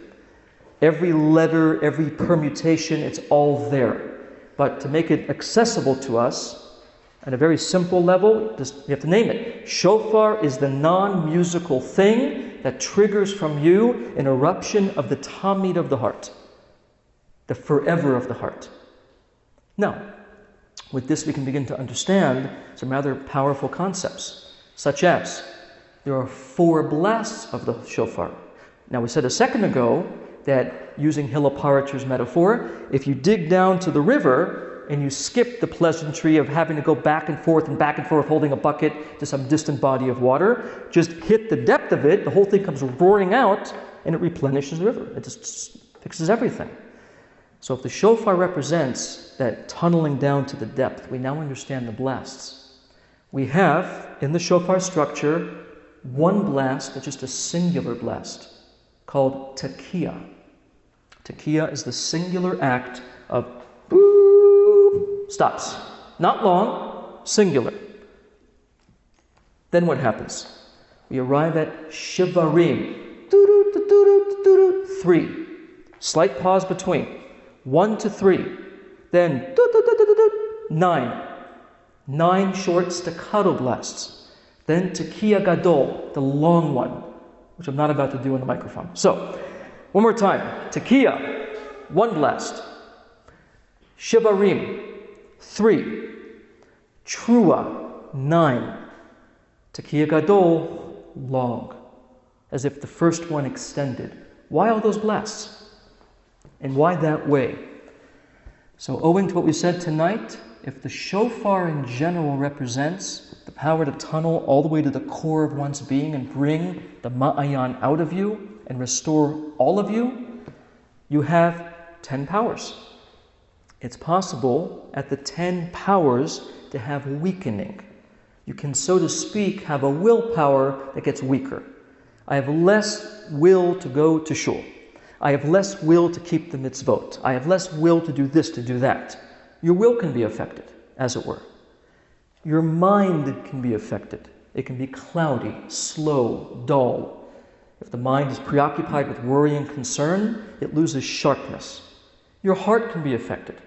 Every letter, every permutation, it's all there. But to make it accessible to us, at a very simple level, you have to name it. Shofar is the non-musical thing that triggers from you an eruption of the tamid of the heart, the forever of the heart. Now, with this we can begin to understand some rather powerful concepts, such as there are 4 blasts of the shofar. Now we said a second ago that using Hillel Parachur's metaphor, if you dig down to the river and you skip the pleasantry of having to go back and forth holding a bucket to some distant body of water, just hit the depth of it, the whole thing comes roaring out and it replenishes the river. It just fixes everything. So if the shofar represents that tunneling down to the depth, we now understand the blasts. We have in the shofar structure one blast that's just a singular blast called tekiah. Tekiah is the singular act of boop, stops. Not long, singular. Then what happens? We arrive at shivarim. 3. Slight pause between. 1 to 3. Then 9. 9 short staccato blasts. Then tekiah gadol, the long one, which I'm not about to do on the microphone. So, one more time. Tekiah, 1 blast. Shivarim, 3. Trua, 9. Tekiah gadol, long, as if the first one extended. Why all those blasts? And why that way? So, owing to what we said tonight, if the shofar in general represents the power to tunnel all the way to the core of one's being and bring the ma'ayan out of you and restore all of you, you have 10 powers. It's possible at the 10 powers to have weakening. You can, so to speak, have a willpower that gets weaker. I have less will to go to shul. I have less will to keep the mitzvot. I have less will to do this, to do that. Your will can be affected, as it were. Your mind can be affected. It can be cloudy, slow, dull. If the mind is preoccupied with worry and concern, it loses sharpness. Your heart can be affected,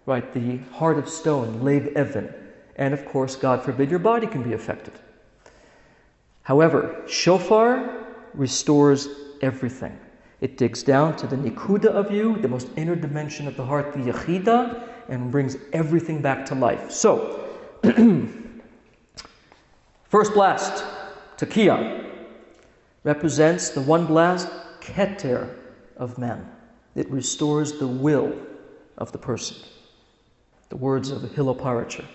right? The heart of stone, lev even. And of course, God forbid, your body can be affected. However, shofar restores everything. It digs down to the nikuda of you, the most inner dimension of the heart, the yechida, and brings everything back to life. So, first blast, tekiah, represents the 1 blast, keter, of man. It restores the will of the person. The words of Hillel Parachur.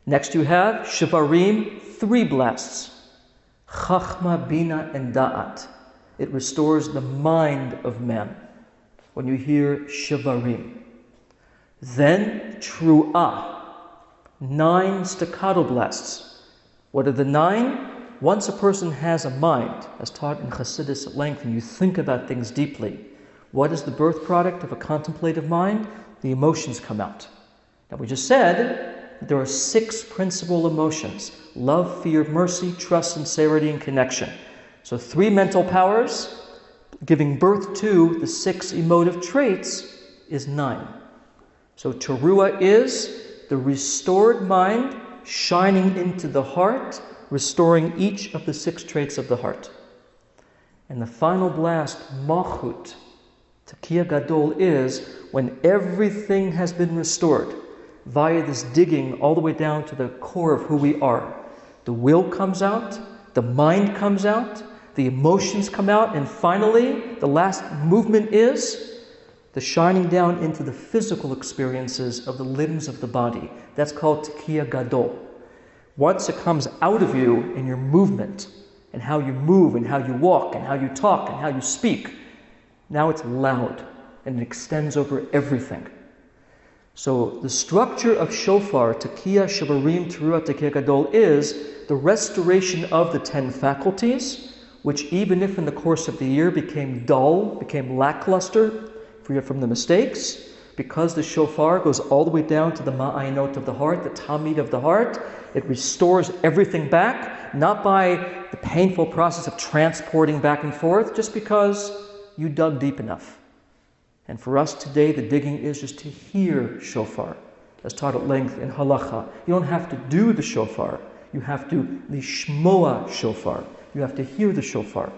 Next you have shivarim, 3 blasts, chachma, bina, and da'at. It restores the mind of man when you hear shivarim. Then tru'ah, 9 staccato blasts. What are the 9? Once a person has a mind, as taught in Chassidus at length, and you think about things deeply, what is the birth product of a contemplative mind? The emotions come out. Now we just said that there are 6 principal emotions: love, fear, mercy, trust, sincerity, and connection. So 3 mental powers, giving birth to the 6 emotive traits, is 9. So teruah is the restored mind shining into the heart, restoring each of the 6 traits of the heart. And the final blast, malchut, tekiah gadol, is when everything has been restored via this digging all the way down to the core of who we are. The will comes out, the mind comes out, the emotions come out, and finally, the last movement is the shining down into the physical experiences of the limbs of the body. That's called tekiah gadol. Once it comes out of you in your movement, and how you move and how you walk and how you talk and how you speak. Now it's loud and it extends over everything. So the structure of shofar, tekiah, shabarim, teruah, tekiah gadol, is the restoration of the 10 faculties, which even if in the course of the year became dull, became lackluster, free from the mistakes, because the shofar goes all the way down to the ma'ayinot of the heart, the tamid of the heart, it restores everything back, not by the painful process of transporting back and forth, just because you dug deep enough. And for us today, the digging is just to hear shofar, as taught at length in halacha. You don't have to do the shofar. You have to lishmoa shofar. You have to hear the shofar.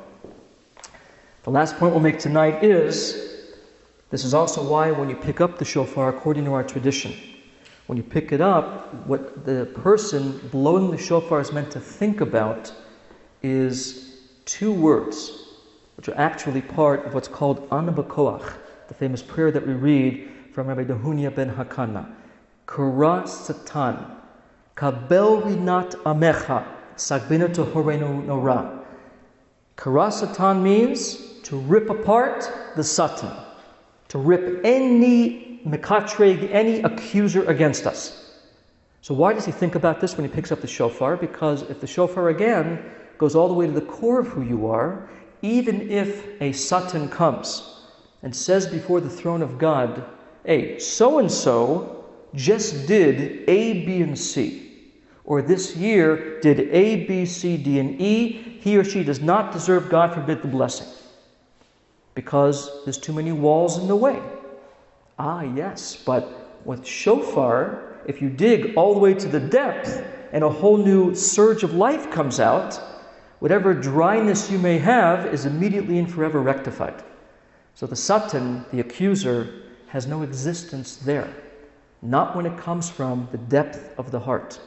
The last point we'll make tonight is, this is also why when you pick up the shofar, according to our tradition, when you pick it up, what the person blowing the shofar is meant to think about is 2 words, which are actually part of what's called Ana B'Koach, the famous prayer that we read from Rabbi Dahunia ben Hakana. Kara Satan, Kabel Rinat Amecha, Sagbina Tohorenu Nora. Kara Satan means to rip apart the Satan, to rip any mekatreg, any accuser against us. So why does he think about this when he picks up the shofar? Because if the shofar again goes all the way to the core of who you are, even if a Satan comes and says before the throne of God, hey, so-and-so just did A, B, and C, or this year did A, B, C, D, and E, he or she does not deserve, God forbid, the blessing, because there's too many walls in the way. Ah, yes, but with shofar, if you dig all the way to the depth and a whole new surge of life comes out, whatever dryness you may have is immediately and forever rectified. So the Satan, the accuser, has no existence there. Not when it comes from the depth of the heart.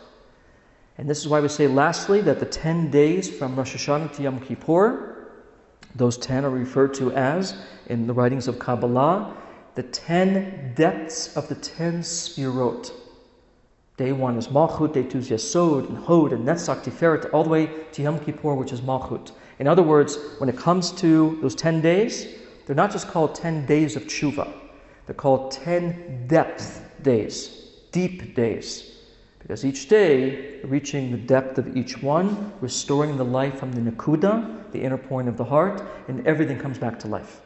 And this is why we say lastly that the 10 days from Rosh Hashanah to Yom Kippur, those 10 are referred to as, in the writings of Kabbalah, the 10 depths of the 10 Sfirot. Day 1 is Malchut, day 2 is Yesod, and Hod, and Netzach, Tiferet, all the way to Yom Kippur, which is Malchut. In other words, when it comes to those 10 days, they're not just called 10 days of tshuva. They're called 10 depth days, deep days. Because each day, reaching the depth of each one, restoring the life from the nakuda, the inner point of the heart, and everything comes back to life.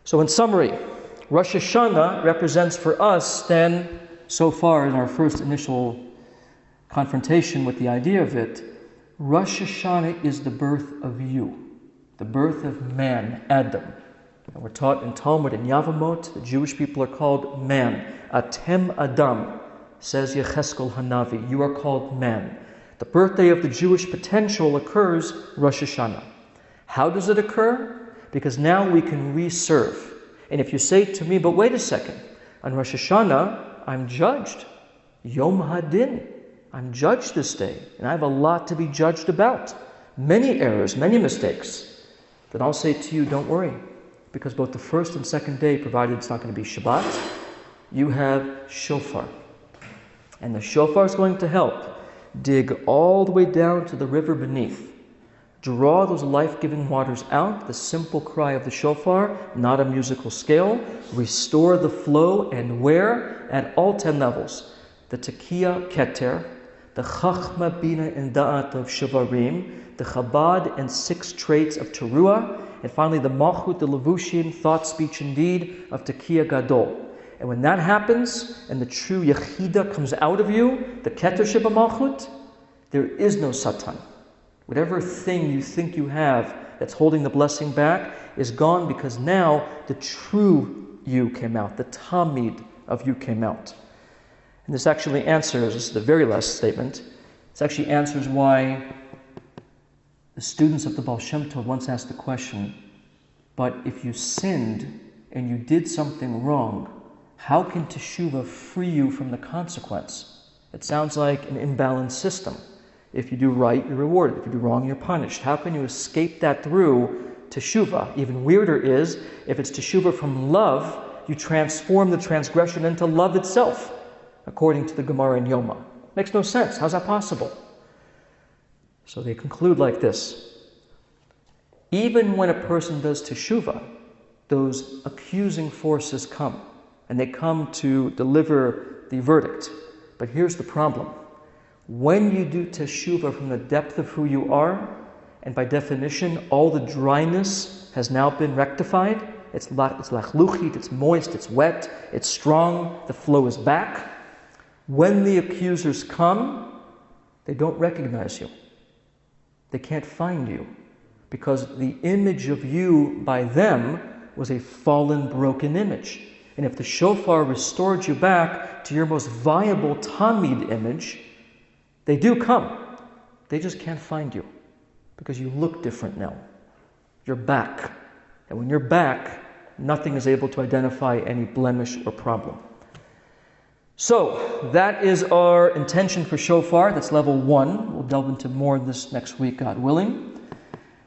So in summary, Rosh Hashanah represents for us then, so far in our first initial confrontation with the idea of it, Rosh Hashanah is the birth of you. The birth of man, Adam. And we're taught in Talmud, in Yavamot, the Jewish people are called man. Atem Adam, says Yecheskel Hanavi. You are called man. The birthday of the Jewish potential occurs Rosh Hashanah. How does it occur? Because now we can re-serve. And if you say to me, but wait a second, on Rosh Hashanah, I'm judged. Yom Hadin. I'm judged this day. And I have a lot to be judged about. Many errors, many mistakes. Then I'll say to you, don't worry, because both the first and second day, provided it's not going to be Shabbat, you have shofar. And the shofar is going to help dig all the way down to the river beneath. Draw those life-giving waters out, the simple cry of the shofar, not a musical scale. Restore the flow, and where? At all 10 levels. The tekiah keter, the chachma bina and da'at of shavarim, the Chabad and 6 traits of Teruah, and finally the Malchut, the Levushim, thought, speech, and deed of Tekiah Gadol. And when that happens, and the true Yechida comes out of you, the Keter Sheba Malchut, there is no Satan. Whatever thing you think you have that's holding the blessing back is gone, because now the true you came out, the Tamid of you came out. And this actually answers, this is the very last statement, this actually answers why the students of the Baal Shem Tov once asked the question, but if you sinned and you did something wrong, how can Teshuvah free you from the consequence? It sounds like an imbalanced system. If you do right, you're rewarded. If you do wrong, you're punished. How can you escape that through Teshuvah? Even weirder is, if it's Teshuvah from love, you transform the transgression into love itself, according to the Gemara in Yoma. Makes no sense. How's that possible? So they conclude like this. Even when a person does teshuvah, those accusing forces come, and they come to deliver the verdict. But here's the problem. When you do teshuvah from the depth of who you are, and by definition, all the dryness has now been rectified, it's lachluchit, it's moist, it's wet, it's strong, the flow is back. When the accusers come, they don't recognize you. They can't find you, because the image of you by them was a fallen, broken image. And if the shofar restored you back to your most viable Tamid image, they do come. They just can't find you, because you look different now. You're back. And when you're back, nothing is able to identify any blemish or problem. So, that is our intention for shofar. That's level 1. We'll delve into more of this next week, God willing.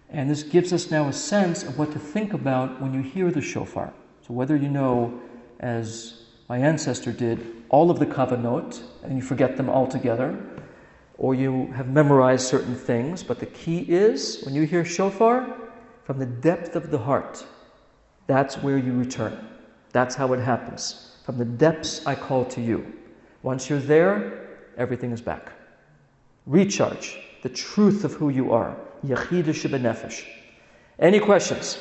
And this gives us now a sense of what to think about when you hear the shofar. So whether you know, as my ancestor did, all of the kavanot, and you forget them altogether, or you have memorized certain things, but the key is, when you hear shofar, from the depth of the heart, that's where you return. That's how it happens. From the depths I call to you. Once you're there, everything is back. Recharge the truth of who you are. Yechida shebenefesh. Any questions?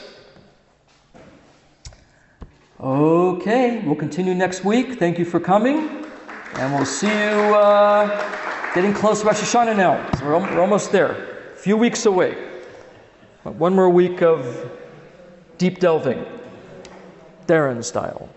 Okay, we'll continue next week. Thank you for coming. And we'll see you getting close to Rosh Hashanah now. So we're almost there. A few weeks away. One more week of deep delving. Darren style.